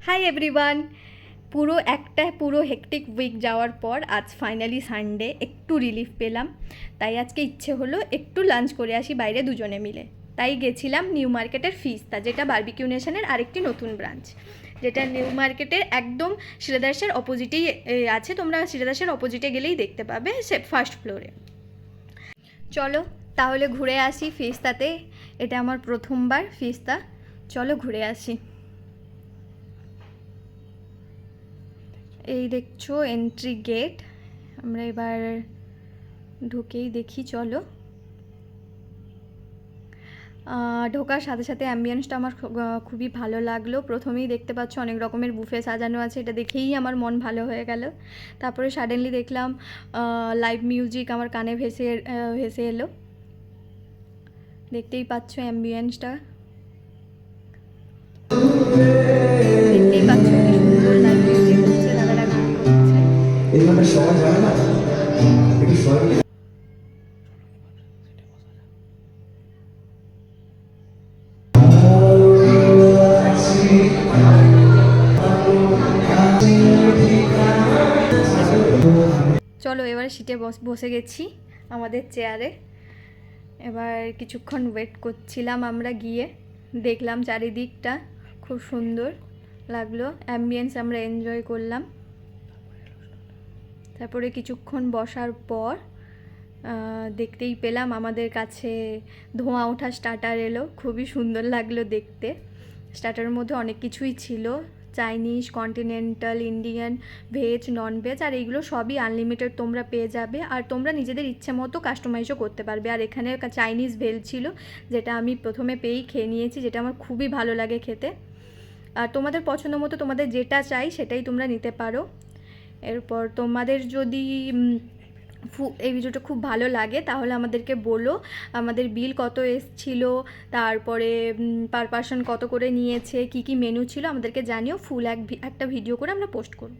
Hi everyone. পুরো hectic week যাওয়ার পর আজ ফাইনালি সানডে, একটু রিলিফ পেলাম। তাই আজকে ইচ্ছে হলো একটু লাঞ্চ করে আসি বাইরে দুজনে মিলে। তাই গেছিলাম নিউ মার্কেটের ফিস্তা, যেটা বারবিকিউ নেশনের আরেকটি নতুন ব্রাঞ্চ, যেটা নিউ মার্কেটের একদম শ্রীদাসের অপোজিটেই আছে। তোমরা শ্রীদাসের অপোজিটে গেলেই দেখতে পাবে, সে ফার্স্ট ফ্লোরে। চলো তাহলে ঘুরে আসি ফিস্তাতে। এটা আমার প্রথমবার ফিস্তা। চলো ঘুরে আসি। এই দেখছো এন্ট্রি গেট। আমরা এবার ঢুকেই দেখি। চলো, ঢোকার সাথে সাথে অ্যাম্বিয়েন্সটা আমার খুবই ভালো লাগলো। প্রথমেই দেখতে পাচ্ছ অনেক রকমের বুফে সাজানো আছে, এটা দেখেই আমার মন ভালো হয়ে গেল। তারপরে সাডেনলি দেখলাম লাইভ মিউজিক আমার কানে ভেসে এলো। দেখতেই পাচ্ছ অ্যাম্বিয়েন্সটা, দেখতেই পাচ্ছ কি সুন্দর লাইভ মিউজিক হচ্ছে, দাদারা গান করছে। চলো এবার সিটে বসে গেছি আমাদের চেয়ারে। এবার কিছুক্ষণ ওয়েট করছিলাম, আমরা গিয়ে দেখলাম চারিদিকটা খুব সুন্দর লাগলো, অ্যাম্বিয়েন্স আমরা এনজয় করলাম। তারপরে কিছুক্ষণ বসার পর দেখতেই পেলাম আমাদের কাছে ধোঁয়া ওঠা স্টার্টার এলো, খুবই সুন্দর লাগলো দেখতে। স্টার্টারের মধ্যে অনেক কিছুই ছিল, Chinese, continental, Indian, veg, non veg, আর এইগুলো সবই আনলিমিটেড তোমরা পেয়ে যাবে। আর তোমরা নিজেদের ইচ্ছে মতো কাস্টমাইজও করতে পারবে। আর এখানে চাইনিজ ভেল ছিল, যেটা আমি প্রথমে পেয়েই খেয়ে নিয়েছি, যেটা আমার খুবই ভালো লাগে খেতে। আর তোমাদের পছন্দ মতো তোমাদের যেটা চাই সেটাই তোমরা নিতে পারো। এরপর তোমাদের যদি এই ভিডিওটা খুব ভালো লাগে তাহলে আমাদেরকে বলো আমাদের বিল কত এসেছিলো, তারপরে পার পারসন কত করে নিয়েছে, কি কি মেনু ছিল আমাদেরকে জানিও। ফুল একটা ভিডিও করে আমরা পোস্ট করব।